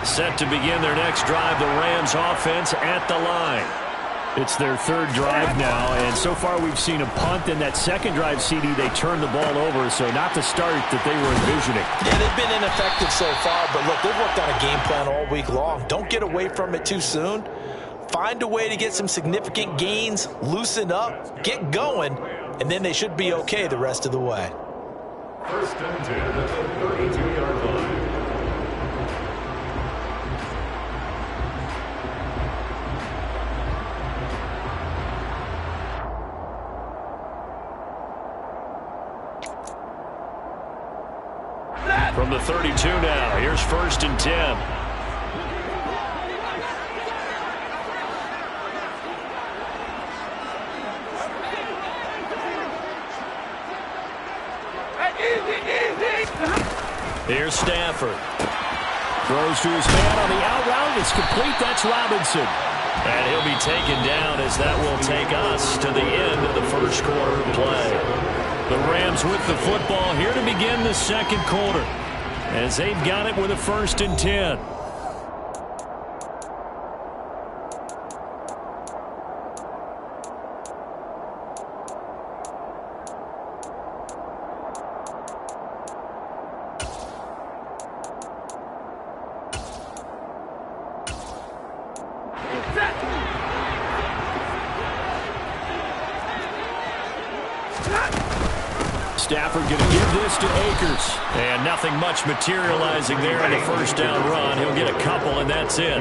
Set to begin their next drive, the Rams offense at the line. It's their third drive now, and so far we've seen a punt. In that second drive, CD, they turned the ball over, so not the start that they were envisioning. Yeah, they've been ineffective so far, but look, they've worked on a game plan all week long. Don't get away from it too soon. Find a way to get some significant gains, loosen up, get going, and then they should be okay the rest of the way. First and 10 at the 32-yard line. From the 32 now, here's first and 10. Here's Stafford. Throws to his man on the out route. It's complete. That's Robinson. And he'll be taken down as that will take us to the end of the first quarter of play. The Rams with the football here to begin the second quarter, as they've got it with a first and 10. Stafford going to give this to Akers. And nothing much materializing there in the first down run. He'll get a couple, and that's it.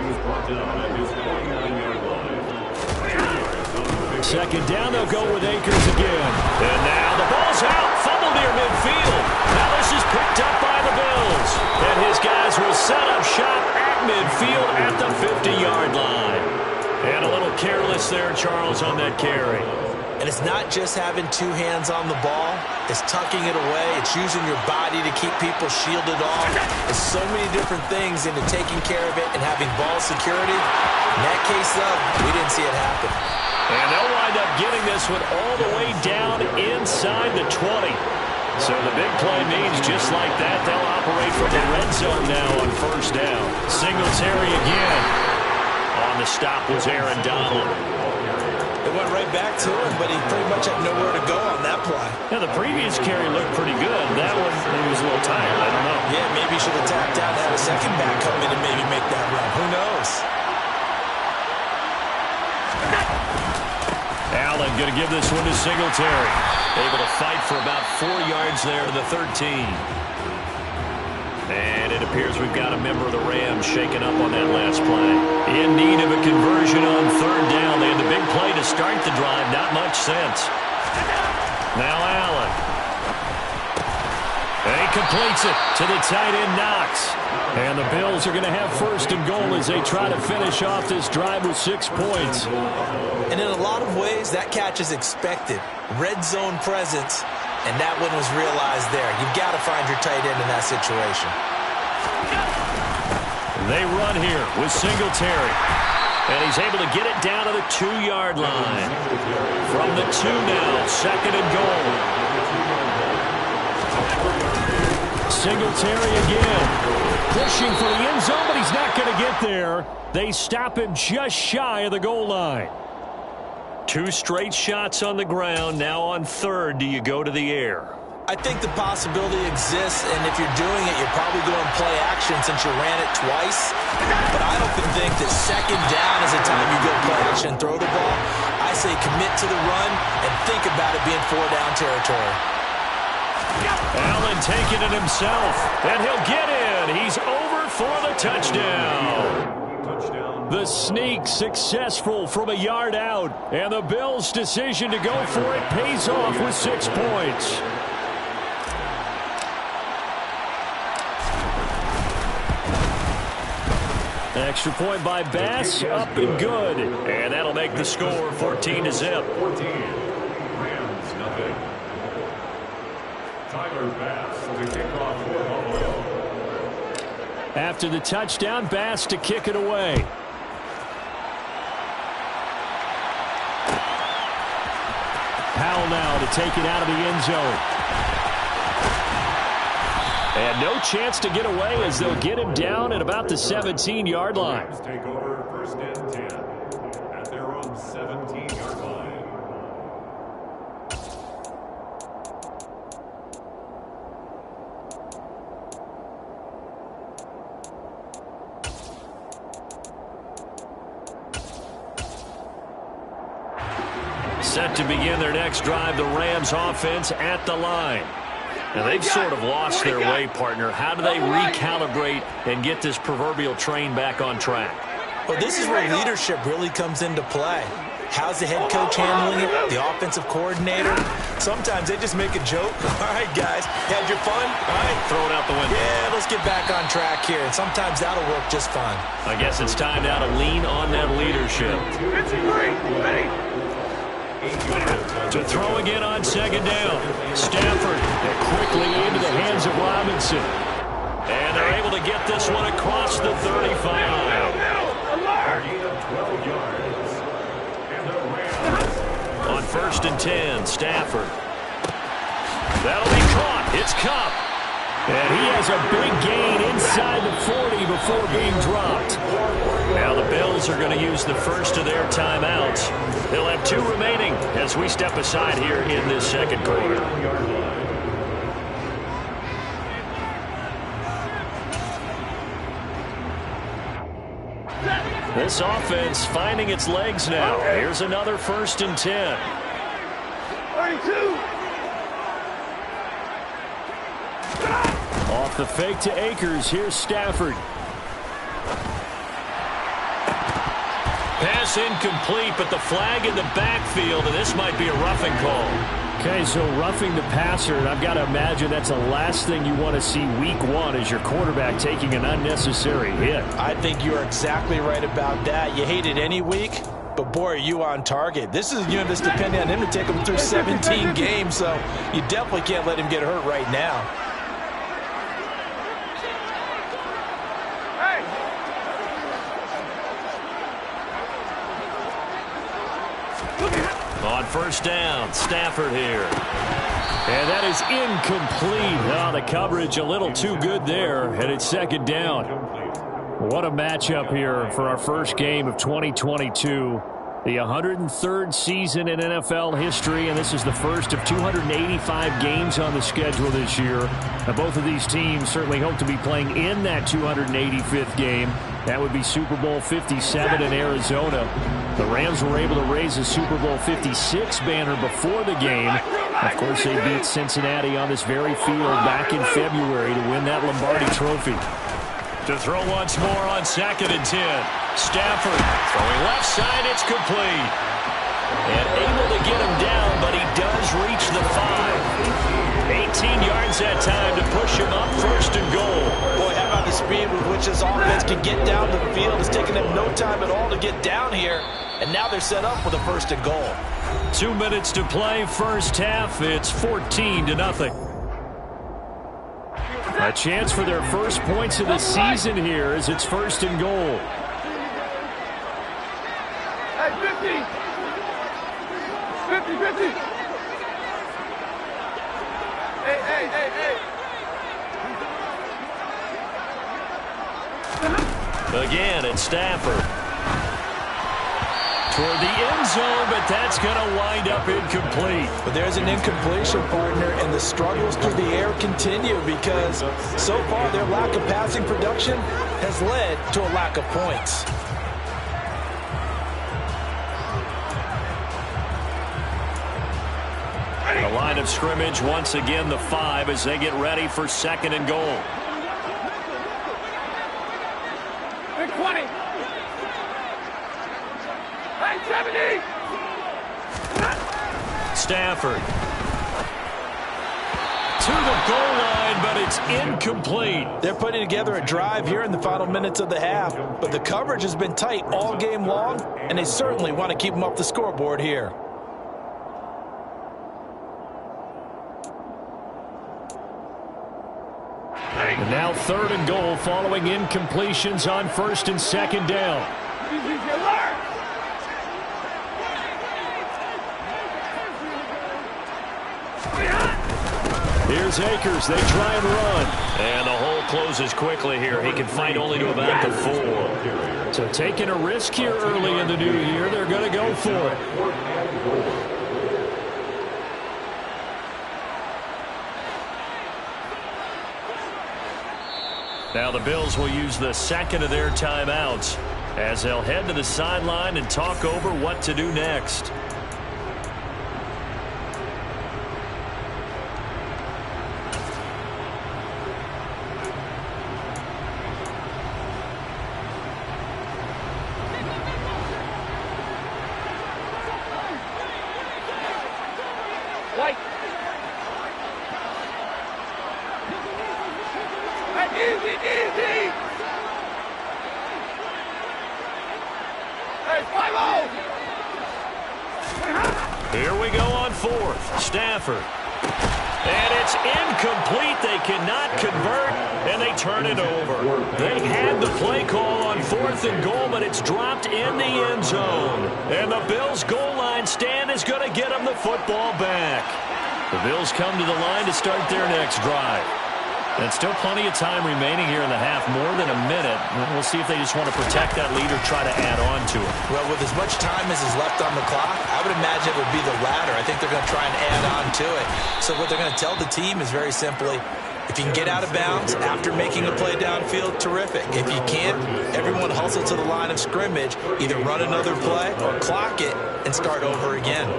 Second down, they'll go with Akers again. And now the ball's out. Fumble near midfield. Now this is picked up by the Bills. And his guys will set up shop at midfield at the 50-yard line. And a little careless there, Charles, on that carry. And it's not just having two hands on the ball. It's tucking it away. It's using your body to keep people shielded off. There's so many different things into taking care of it and having ball security. In that case, though, we didn't see it happen. And they'll wind up getting this one all the way down inside the 20. So the big play means just like that, they'll operate from the red zone now on first down. Singletary again. On the stop was Aaron Donald. It went right back to him, but he pretty much had nowhere to go on that play. Yeah, the previous carry looked pretty good. That one, he was a little tired. I don't know. Yeah, maybe he should have tapped out and had a second back come in and maybe make that run. Who knows? Allen going to give this one to Singletary. Able to fight for about 4 yards there to the 13. And it appears we've got a member of the Rams shaken up on that last play. In need of a conversion on third down. They had the big play to start the drive. Not much sense. Now Allen. And he completes it to the tight end Knox. And the Bills are going to have first and goal as they try to finish off this drive with 6 points. And in a lot of ways, that catch is expected. Red zone presence. And that one was realized there. You've got to find your tight end in that situation. They run here with Singletary. And he's able to get it down to the 2-yard line. From the 2 now, second and goal. Singletary again. Pushing for the end zone, but he's not going to get there. They stop him just shy of the goal line. 2 straight shots on the ground. Now on third, do you go to the air? I think the possibility exists, and if you're doing it, you're probably going play action since you ran it twice. But I don't think that second down is the time you go play action and throw the ball. I say commit to the run and think about it being 4-down territory. Allen taking it himself, and he'll get in. He's over for the touchdown. The sneak successful from a yard out, and the Bills' decision to go for it pays off with 6 points. Extra point by Bass, up and good. And that'll make the score 14-0. 14. Rams, nothing. Tyler Bass to kick off for Buffalo. After the touchdown, Bass to kick it away. Powell now to take it out of the end zone. And no chance to get away as they'll get him down at about the 17-yard line. Take over first and 10 at their own 17-yard line. Set to begin their next drive, the Rams offense at the line. Now, they've sort of lost their way, partner. How do they recalibrate and get this proverbial train back on track? Well, this is where leadership really comes into play. How's the head coach handling it? The offensive coordinator? Sometimes they just make a joke. All right, guys, had your fun? All right. Throw it out the window. Yeah, let's get back on track here. And sometimes that'll work just fine. I guess it's time now to lean on that leadership. To throw again on second down. Stafford quickly into the hands of Robinson. And they're able to get this one across the 35. On first and 10, Stafford. That'll be caught. It's Comm. And he has a big gain inside the 40 before being dropped. Now the Bills are going to use the first of their timeouts. They'll have 2 remaining as we step aside here in this second quarter. This offense finding its legs now. Here's another first and 10. 32. Off the fake to Akers. Here's Stafford. Pass incomplete, but the flag in the backfield, and this might be a roughing call. Okay, so roughing the passer, and I've got to imagine that's the last thing you want to see week 1 as your quarterback taking an unnecessary hit. I think you're exactly right about that. You hate it any week, but boy, are you on target. This is that's depending on him to take him through 17 games, so you definitely can't let him get hurt right now. On first down, Stafford here. And that is incomplete. Oh, the coverage a little too good there, and it's second down. What a matchup here for our first game of 2022. The 103rd season in NFL history, and this is the first of 285 games on the schedule this year. Now, both of these teams certainly hope to be playing in that 285th game. That would be Super Bowl 57 in Arizona. The Rams were able to raise a Super Bowl 56 banner before the game. Of course, they beat Cincinnati on this very field back in February to win that Lombardi Trophy. To throw once more on second and 10. Stafford throwing left side. It's complete. And able to get him down, but he does reach the 5. 18 yards that time to push him up first and goal. Boy, how about the speed with which this offense can get down the field? It's taken them no time at all to get down here. And now they're set up with a first and goal. 2 minutes to play first half. It's 14-0. A chance for their first points of the season here as it's first and goal. Hey, 50. 50. Hey. Again, it's Stafford. Toward the end zone, but that's going to wind up incomplete. But there's an incompletion, partner, and the struggles through the air continue because so far their lack of passing production has led to a lack of points. The line of scrimmage, once again, the 5 as they get ready for second and goal. 20. Hey, 70. Stafford. To the goal line, but it's incomplete. They're putting together a drive here in the final minutes of the half, but the coverage has been tight all game long, and they certainly want to keep them off the scoreboard here. And now third and goal following incompletions on first and second down. Here's Akers. They try and run. And the hole closes quickly here. He can fight only to about the 4. So taking a risk here early in the new year. They're going to go for it. Now the Bills will use the second of their timeouts as they'll head to the sideline and talk over what to do next. White. Easy, easy. Hey, 5-0. Here we go on 4th. Stafford. And it's incomplete. They cannot convert, and they turn it over. They had the play call on 4th and goal, but it's dropped in the end zone. And the Bills' goal line stand is going to get them the football back. The Bills come to the line to start their next drive. And still plenty of time remaining here in the half, more than a minute. We'll see if they just want to protect that lead or try to add on to it. Well, with as much time as is left on the clock, I would imagine it would be the latter. I think they're going to try and add on to it. So what they're going to tell the team is very simply, if you can get out of bounds after making a play downfield, terrific. If you can't, everyone hustle to the line of scrimmage, either run another play or clock it and start over again.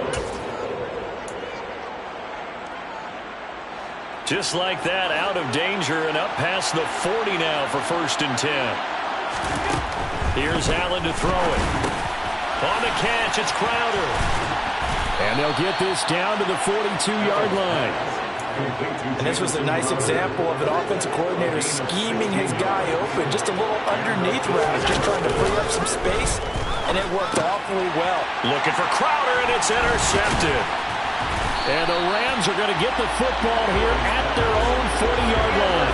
Just like that, out of danger and up past the 40 now for 1st and 10. Here's Allen to throw it. On the catch, it's Crowder. And they'll get this down to the 42-yard line. And this was a nice example of an offensive coordinator scheming his guy open. Just a little underneath route, just trying to free up some space, and it worked awfully well. Looking for Crowder, and it's intercepted. And the Rams are going to get the football here at their own 40-yard line.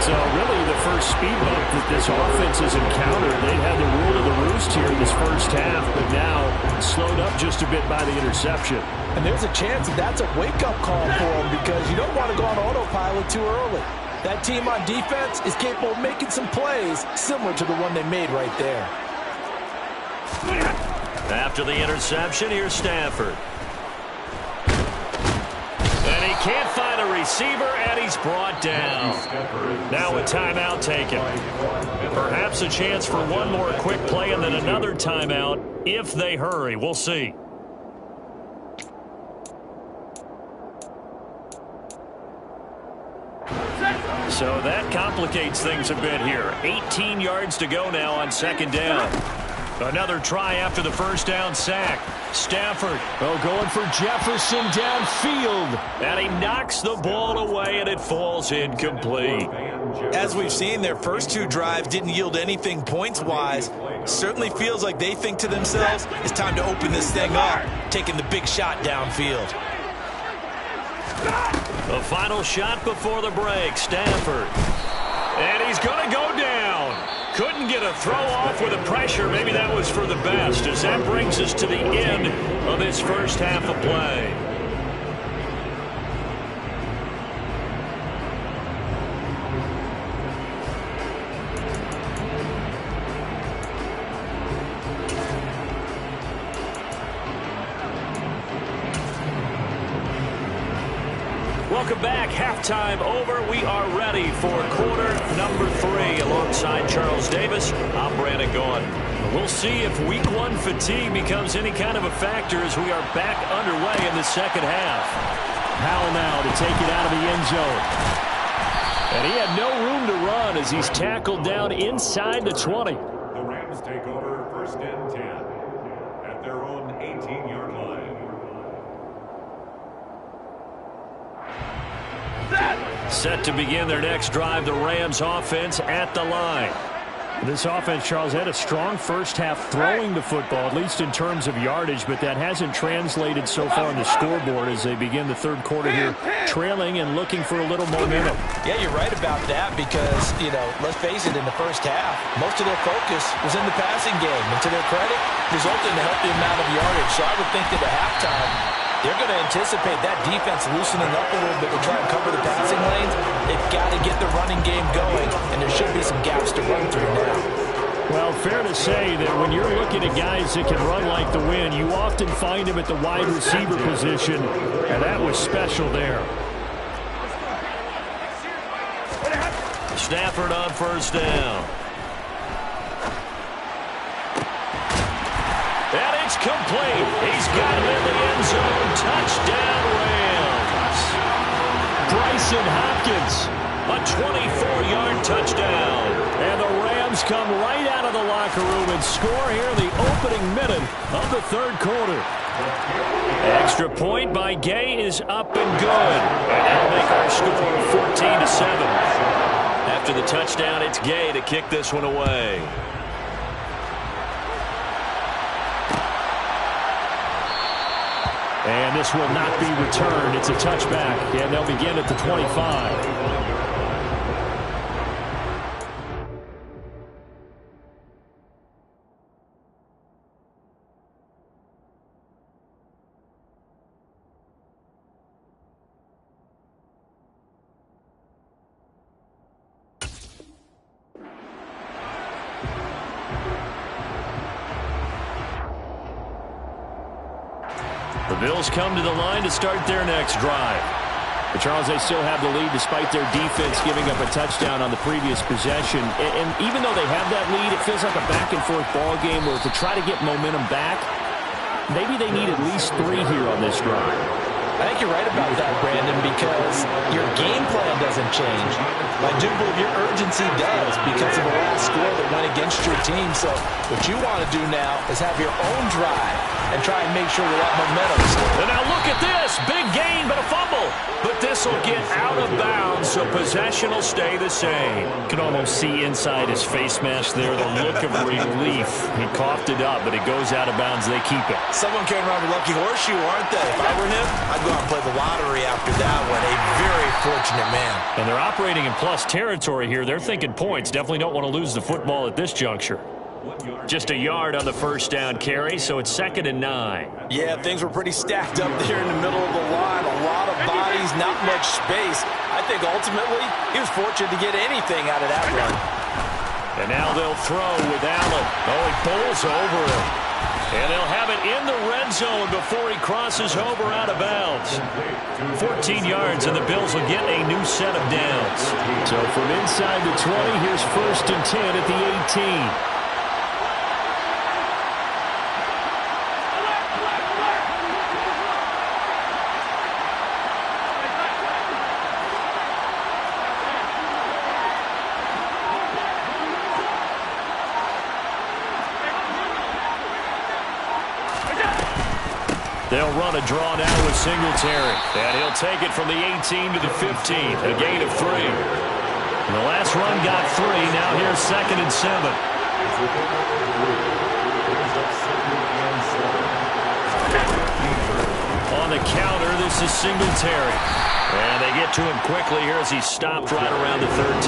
So really the first speed bump that this offense has encountered. They had the rule of the roost here in this first half, but now slowed up just a bit by the interception. And there's a chance that that's a wake-up call for them, because you don't want to go on autopilot too early. That team on defense is capable of making some plays similar to the one they made right there. After the interception, here's Stafford. And he can't find a receiver, and he's brought down. Now a timeout taken. Perhaps a chance for one more quick play and then another timeout if they hurry. We'll see. So that complicates things a bit here. 18 yards to go now on 2nd down. Another try after the first down sack. Stafford, going for Jefferson downfield. And he knocks the ball away, and it falls incomplete. As we've seen, their first 2 drives didn't yield anything points-wise. Certainly feels like they think to themselves, it's time to open this thing up, taking the big shot downfield. The final shot before the break, Stafford. And he's going to go down. Couldn't get a throw off with the pressure. Maybe that was for the best, as that brings us to the end of this first half of play. Welcome back. Halftime over. We are ready for quarter number 3 alongside Charles Davis. I'm Brandon Gaughan. We'll see if week 1 fatigue becomes any kind of a factor as we are back underway in the second half. Powell now to take it out of the end zone. And he had no room to run as he's tackled down inside the 20. The Rams take over 1st and 10 at their own 18-yard line. Set to begin their next drive, the Rams offense at the line. This offense, Charles, had a strong first half throwing the football, at least in terms of yardage, but that hasn't translated so far on the scoreboard as they begin the third quarter here, trailing and looking for a little momentum. Yeah, you're right about that because, let's face it, in the first half, most of their focus was in the passing game. And to their credit, resulted in a healthy amount of yardage. So I would think that at halftime, They're going to anticipate that defense loosening up a little bit to try and cover the passing lanes. They've got to get the running game going, and there should be some gaps to run through now. Well, fair to say that when you're looking at guys that can run like the wind, you often find them at the wide receiver position, and that was special there. Stafford on first down. And it's complete. He's got it in the end zone. Touchdown, Rams. Bryson Hopkins, a 24-yard touchdown. And the Rams come right out of the locker room and score here in the opening minute of the third quarter. Extra point by Gay is up and good. And that'll make our score 14-7. After the touchdown, it's Gay to kick this one away. And this will not be returned. It's a touchback, and they'll begin at the 25. The Bills come to the line to start their next drive. But Charles, they still have the lead despite their defense giving up a touchdown on the previous possession. And even though they have that lead, it feels like a back-and-forth ball game where to try to get momentum back, maybe they need at least 3 here on this drive. I think you're right about that, Brandon, because your game plan doesn't change. I do believe your urgency does because of the last score that went against your team. So what you want to do now is have your own drive and try and make sure that momentum is still. And now look at this. Big gain, but a fumble. But this will get out of bounds, so possession will stay the same. You can almost see inside his face mask there the look of relief. He coughed it up, but it goes out of bounds. They keep it. Someone came around with a lucky horseshoe, aren't they? If I were him, I'd go out and play the lottery after that one. A very fortunate man. And they're operating in plus territory here. They're thinking points. Definitely don't want to lose the football at this juncture. Just a yard on the first down carry, so it's 2nd and 9. Yeah, things were pretty stacked up there in the middle of the line. A lot of bodies, not much space. I think ultimately he was fortunate to get anything out of that run. And now they'll throw with Allen. Oh, he bowls over him. And they'll have it in the red zone before he crosses over out of bounds. 14 yards, and the Bills will get a new set of downs. So from inside the 20, here's 1st and 10 at the 18. They'll run a draw now with Singletary. And he'll take it from the 18 to the 15. A gain of 3. And the last run got 3. Now here's 2nd and 7. On the counter, this is Singletary. And they get to him quickly here as he stopped right around the 13.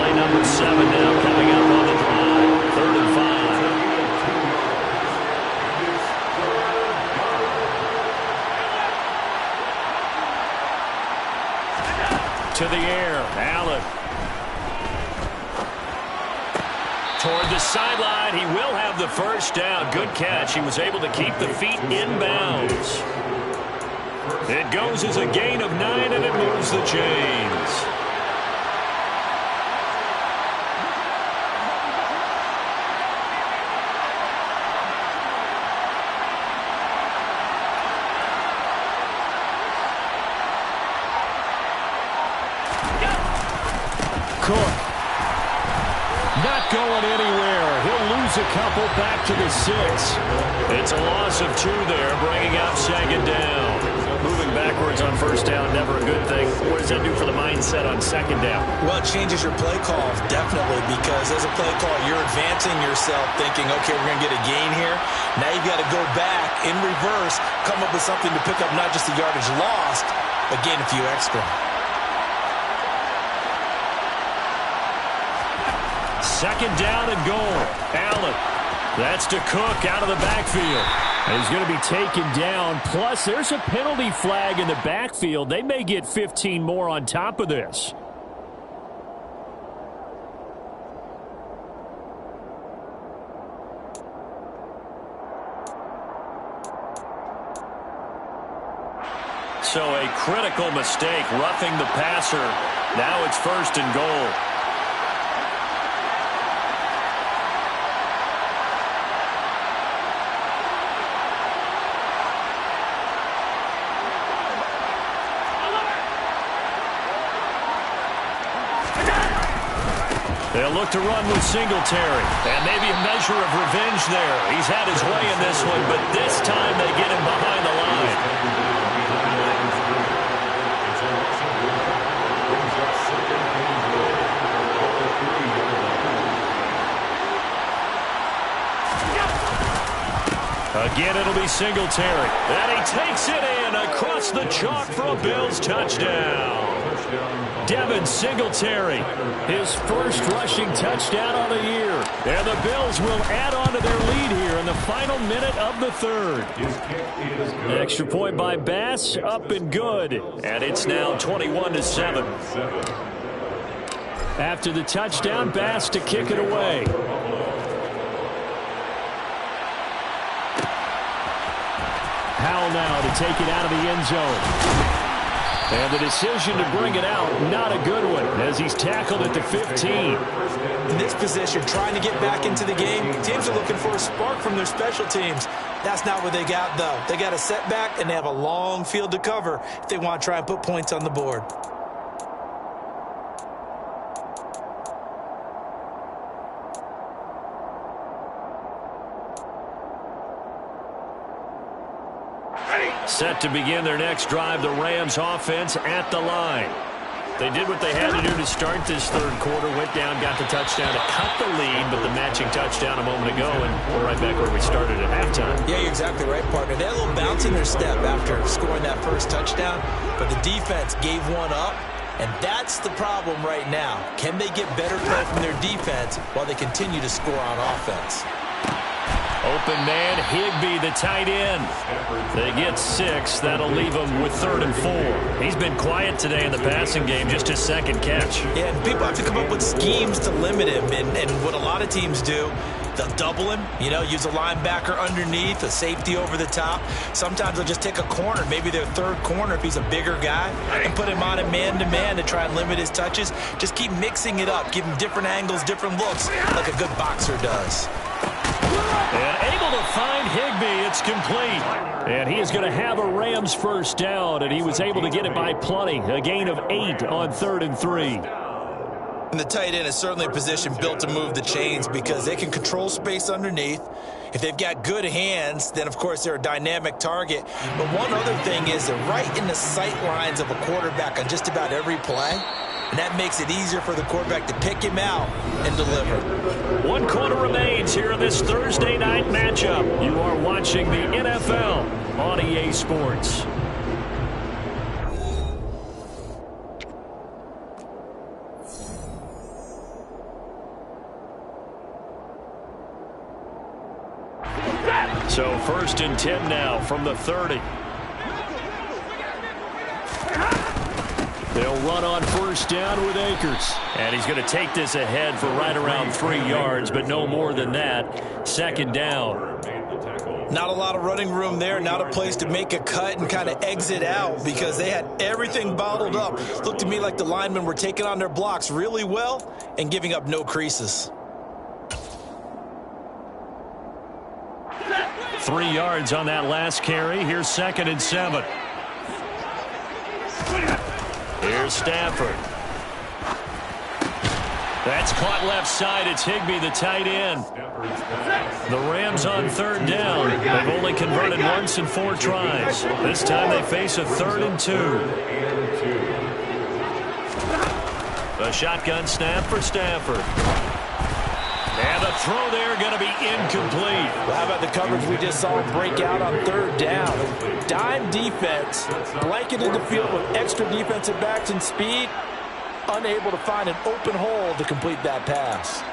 Play number 7 now coming up on the drive. 3rd and 5. To the air, Allen. Toward the sideline, he will have the first down. Good catch. He was able to keep the feet in bounds. It goes as a gain of 9, and it moves the chains. Cook. Not going anywhere. He'll lose a couple back to the 6. It's a loss of 2 there, bringing up 2nd down. Moving backwards on first down, never a good thing. What does that do for the mindset on 2nd down? Well, it changes your play calls, definitely, because as a play call, you're advancing yourself thinking, okay, we're going to get a gain here. Now you've got to go back in reverse, come up with something to pick up not just the yardage lost, but gain a few extra. 2nd down and goal. Allen. That's to Cook out of the backfield. And he's going to be taken down. Plus, there's a penalty flag in the backfield. They may get 15 more on top of this. So a critical mistake, roughing the passer. Now it's 1st and goal. They'll look to run with Singletary. And maybe a measure of revenge there. He's had his way in this one, but this time they get him behind the line. Again, it'll be Singletary. And he takes it in across the chalk for a Bills touchdown. Devin Singletary, his first rushing touchdown on the year. And the Bills will add on to their lead here in the final minute of the 3rd. Extra point by Bass, up and good. And it's now 21-7. After the touchdown, Bass to kick it away. Powell now to take it out of the end zone. And the decision to bring it out, not a good one, as he's tackled at the 15. In this position, trying to get back into the game, teams are looking for a spark from their special teams. That's not what they got, though. They got a setback, and they have a long field to cover if they want to try and put points on the board. Set to begin their next drive, the Rams offense at the line. They did what they had to do to start this 3rd quarter, went down, got the touchdown to cut the lead, but the matching touchdown a moment ago, and we're right back where we started at halftime. Yeah, you're exactly right, partner. They had a little bounce in their step after scoring that first touchdown, but the defense gave one up, and that's the problem right now. Can they get better play from their defense while they continue to score on offense? Open man, Higbee, the tight end. They get 6. That'll leave him with 3rd and 4. He's been quiet today in the passing game, just his 2nd catch. Yeah, and people have to come up with schemes to limit him, and what a lot of teams do, they'll double him, use a linebacker underneath, a safety over the top. Sometimes they'll just take a corner, maybe their 3rd corner if he's a bigger guy, and put him on a man-to-man to try and limit his touches. Just keep mixing it up, give him different angles, different looks, like a good boxer does. And able to find Higbee. It's complete. And he is going to have a Rams first down, and he was able to get it by plenty. A gain of 8 on 3rd and 3. And the tight end is certainly a position built to move the chains because they can control space underneath. If they've got good hands, then, of course, they're a dynamic target. But one other thing is they're right in the sight lines of a quarterback on just about every play. And that makes it easier for the quarterback to pick him out and deliver. 1 quarter remains here in this Thursday night matchup. You are watching the NFL on EA Sports. So 1st and 10 now from the 30. They'll run on first down with Akers. And he's going to take this ahead for right around 3 yards, but no more than that. 2nd down. Not a lot of running room there. Not a place to make a cut and kind of exit out because they had everything bottled up. Looked to me like the linemen were taking on their blocks really well and giving up no creases. 3 yards on that last carry. Here's 2nd and 7. Here's Stafford. That's caught left side. It's Higbee, the tight end. The Rams on 3rd down. They've only converted once in 4 tries. This time they face a 3rd and 2. A shotgun snap for Stafford. And the throw there going to be incomplete. Well, how about the coverage we just saw break out on 3rd down? Dime defense, blanketed the field with extra defensive backs and speed, unable to find an open hole to complete that pass.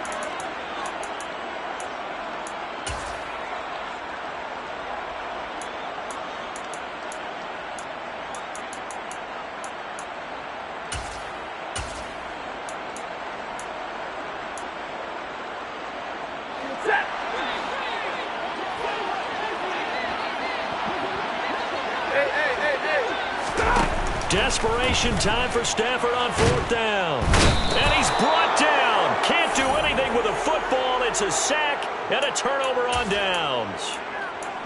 Set. Hey. Stop. Desperation time for Stafford on 4th down. And he's brought down. Can't do anything with a football. It's a sack and a turnover on downs.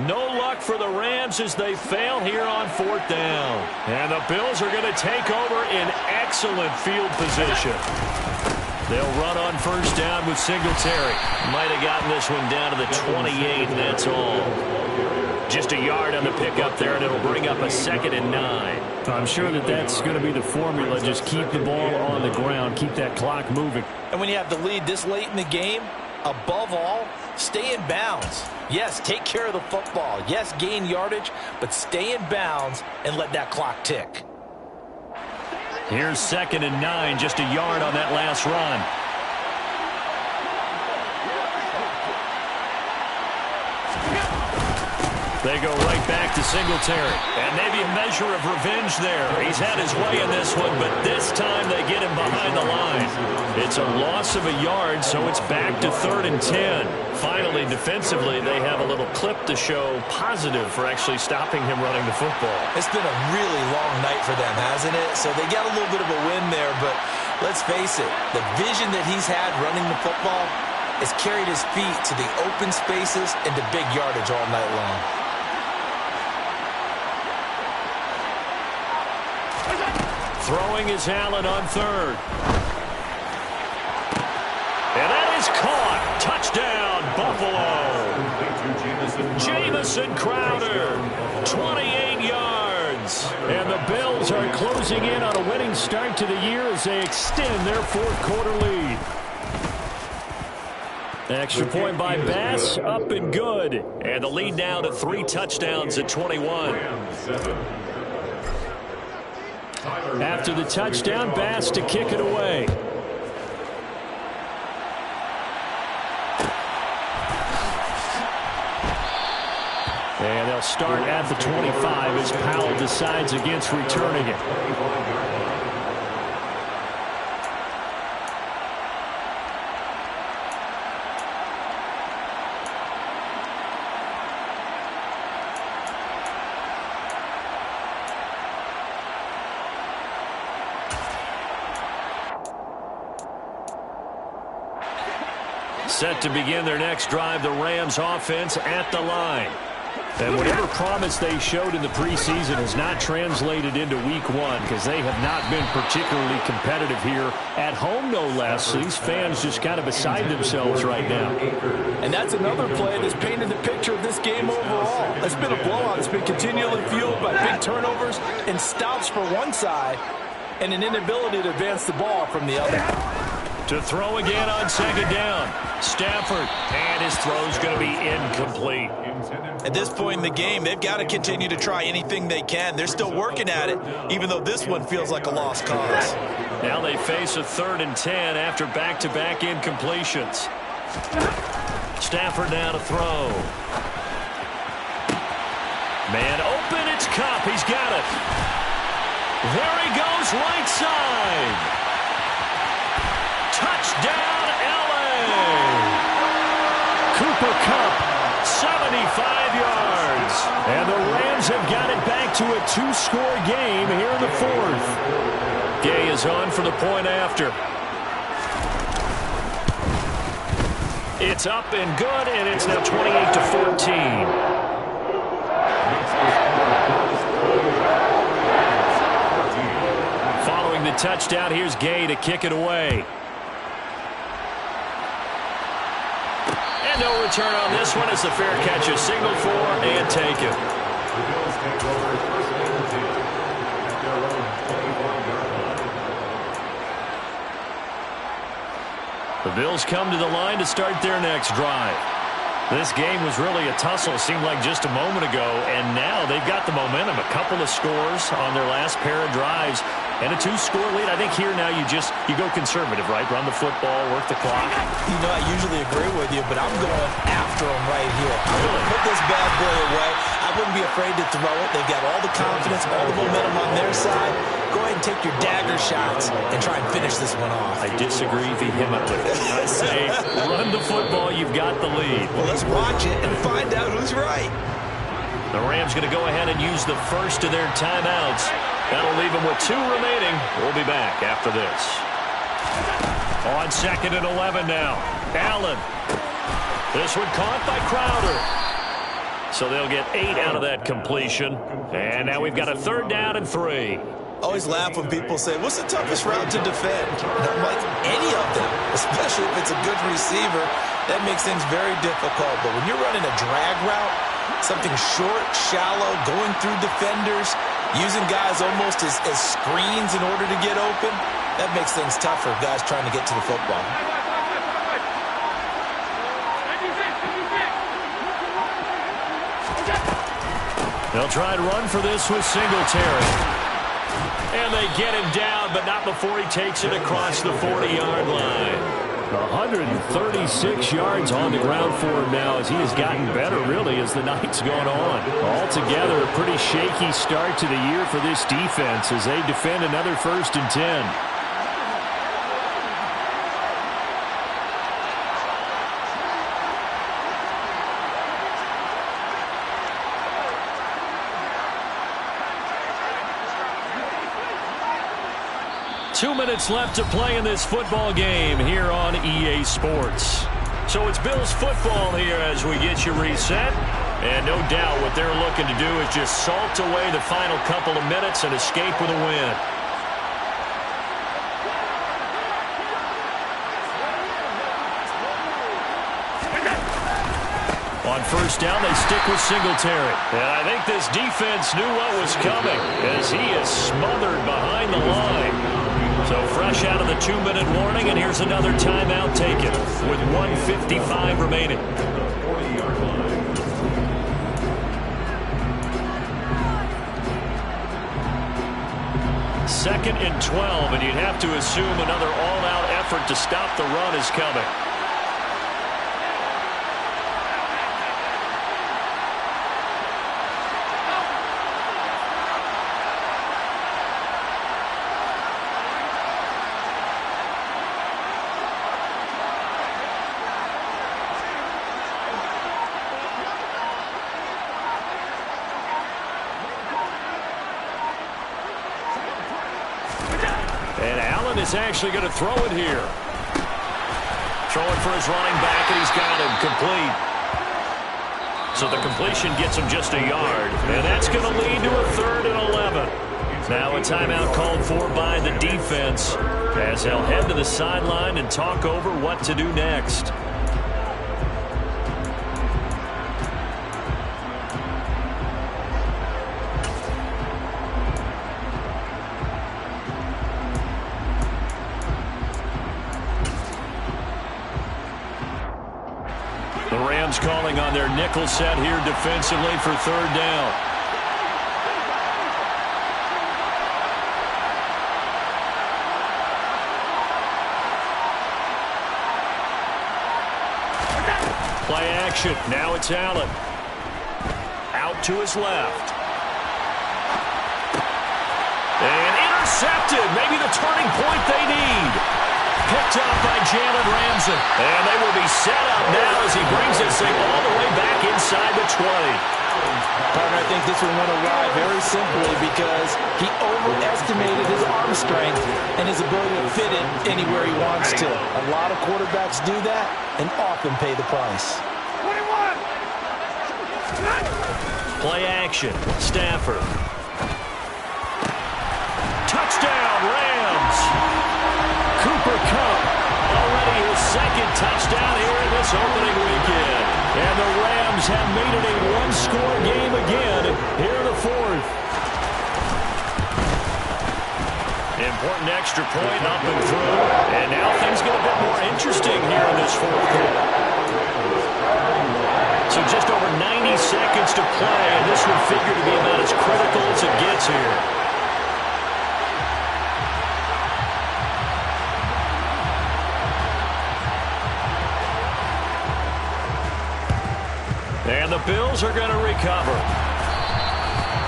No luck for the Rams as they fail here on 4th down. And the Bills are going to take over in excellent field position. They'll run on 1st down with Singletary. Might have gotten this one down to the 28, and that's all. Just a yard on the pickup there, and it'll bring up a 2nd and 9. I'm sure that's going to be the formula. Just keep the ball on the ground. Keep that clock moving. And when you have the lead this late in the game, above all, stay in bounds. Yes, take care of the football. Yes, gain yardage, but stay in bounds and let that clock tick. Here's 2nd and 9, just a yard on that last run. They go right back to Singletary. And maybe a measure of revenge there. He's had his way in this one, but this time they get him behind the line. It's a loss of a yard, so it's back to 3rd and 10. Finally, defensively, they have a little clip to show positive for actually stopping him running the football. It's been a really long night for them, hasn't it? So they got a little bit of a win there, but let's face it, the vision that he's had running the football has carried his feet to the open spaces and to big yardage all night long. Throwing is Allen on 3rd. And that is caught. Touchdown, Buffalo. Jamison Crowder, 28 yards. And the Bills are closing in on a winning start to the year as they extend their 4th quarter lead. Extra point by Bass, up and good. And the lead now to 3 touchdowns at 21. After the touchdown, Bass to kick it away. And they'll start at the 25 as Powell decides against returning it. Set to begin their next drive, the Rams offense at the line. And whatever promise they showed in the preseason has not translated into week 1 because they have not been particularly competitive here at home, no less. These fans just kind of beside themselves right now. And that's another play that's painted the picture of this game overall. It's been a blowout. It's been continually fueled by big turnovers and stops for one side and an inability to advance the ball from the other. To throw again on 2nd down. Stafford, and his throw's going to be incomplete. At this point in the game, they've got to continue to try anything they can. They're still working at it, even though this one feels like a lost cause. Now they face a 3rd and 10 after back-to-back incompletions. Stafford now to throw. Man open, it's Comm. He's got it. There he goes, right side. Touchdown, L.A. Cooper Kupp, 75 yards. And the Rams have got it back to a 2-score game here in the 4th. Gay is on for the point after. It's up and good, and it's now 28-14. Following the touchdown, here's Gay to kick it away. No return on this one as the fair catch is signaled for and taken. The Bills come to the line to start their next drive. This game was really a tussle, seemed like just a moment ago, and now they've got the momentum. A couple of scores on their last pair of drives, and a 2-score lead. I think here now you go conservative, right? Run the football, work the clock. You know, I usually agree with you, but I'm going after them right here. I'm going to put this bad boy away. I wouldn't be afraid to throw it. They've got all the confidence, all the momentum on their side. Go ahead and and take your dagger shots and try and finish this one off. I disagree vehemently. I say run the football. You've got the lead. Well, let's watch it and find out who's right. The Rams going to go ahead and use the first of their timeouts. That'll leave them with 2 remaining. We'll be back after this. On 2nd and 11 now. Allen. This one caught by Crowder. So they'll get 8 out of that completion. And now we've got a 3rd down and 3. Always laugh when people say, what's the toughest route to defend? And I'm like, any of them, especially if it's a good receiver. That makes things very difficult. But when you're running a drag route, something short, shallow, going through defenders, using guys almost as screens in order to get open, that makes things tough for guys trying to get to the football. They'll try and run for this with Singletary. And they get him down, but not before he takes it across the 40-yard line. 136 yards on the ground for him now as he has gotten better, really, as the night's gone on. Altogether, a pretty shaky start to the year for this defense as they defend another 1st and 10. Two minutes left to play in this football game here on EA Sports. So it's Bills football here as we get you reset. And no doubt what they're looking to do is just salt away the final couple of minutes and escape with a win. On 1st down, they stick with Singletary. And I think this defense knew what was coming as he is smothered behind the line. So fresh out of the 2-minute warning, and here's another timeout taken with 1:55 remaining. 2nd and 12, and you'd have to assume another all-out effort to stop the run is coming. Is actually going to throw it here. Throwing for his running back, and he's got him complete. So the completion gets him just a yard, and that's going to lead to a 3rd and 11. Now a timeout called for by the defense as they'll head to the sideline and talk over what to do next. Calling on their nickel set here defensively for 3rd down. Play action. Now it's Allen. Out to his left. And intercepted. Maybe the turning point they need. Picked up by Jalen Ramsey. And they will be set up now as he brings this thing all the way back inside the 20. Partner, I think this one went awry very simply because he overestimated his arm strength and his ability to fit it anywhere he wants to. A lot of quarterbacks do that and often pay the price. 21. Play action. Stafford. Touchdown, Rams. Cooper Kupp, already his 2nd touchdown here in this opening weekend. And the Rams have made it a one-score game again here in the 4th. Important extra point up and through. And now things get a bit more interesting here in this 4th quarter. So just over 90 seconds to play, and this would figure to be about as critical as it gets here. And the Bills are going to recover.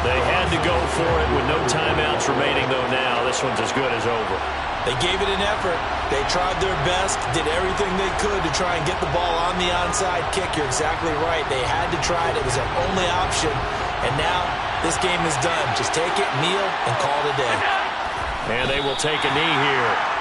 They had to go for it with no timeouts remaining, though. Now this one's as good as over. They gave it an effort. They tried their best, did everything they could to try and get the ball on the onside kick. You're exactly right. They had to try it. It was their only option. And now this game is done. Just take it, kneel, and call it a day. And they will take a knee here.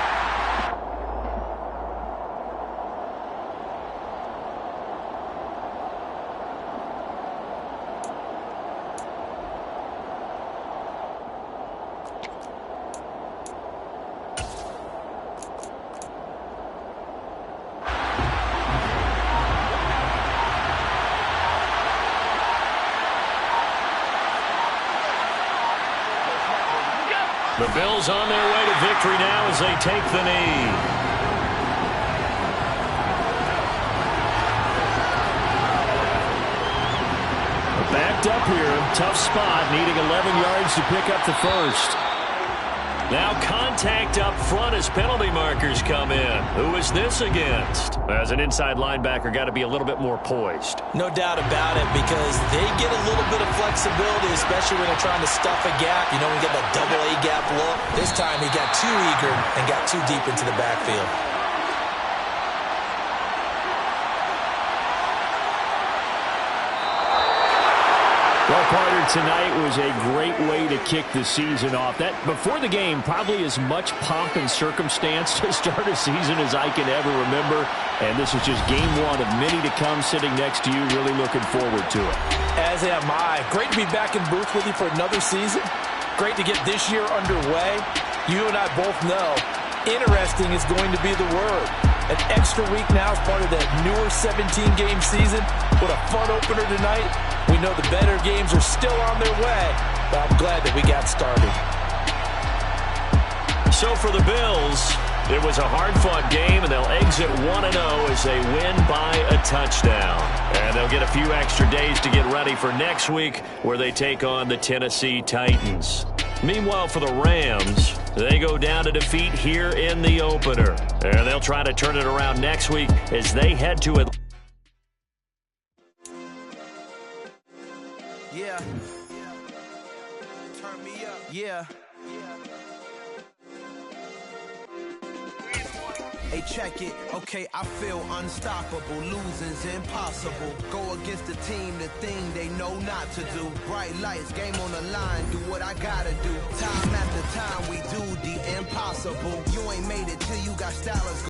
The Bills on their way to victory now as they take the knee. Backed up here, tough spot, needing 11 yards to pick up the first. Now contact up front as penalty markers come in. Who is this against? As an inside linebacker, got to be a little bit more poised. No doubt about it, because they get a little bit of flexibility, especially when they're trying to stuff a gap. You know, we get that double A gap look. This time he got too eager and got too deep into the backfield. Well, Carter, tonight was a great way to kick the season off. That before the game, probably as much pomp and circumstance to start a season as I can ever remember. And this is just game one of many to come. Sitting next to you, really looking forward to it. As am I. Great to be back in booth with you for another season. Great to get this year underway. You and I both know interesting is going to be the word. An extra week now as part of that newer 17-game season. What a fun opener tonight. We know the better games are still on their way, but I'm glad that we got started. So for the Bills, it was a hard-fought game, and they'll exit 1-0 as they win by a touchdown. And they'll get a few extra days to get ready for next week, where they take on the Tennessee Titans. Meanwhile, for the Rams, they go down to defeat here in the opener. And they'll try to turn it around next week as they head to Atlanta. Yeah. Turn me up. Yeah. Hey, check it. Okay, I feel unstoppable. Losing's impossible. Go against the team, the thing they know not to do. Bright lights, game on the line. Do what I gotta do. Time after time, we do the impossible. You ain't made it till you got stylers.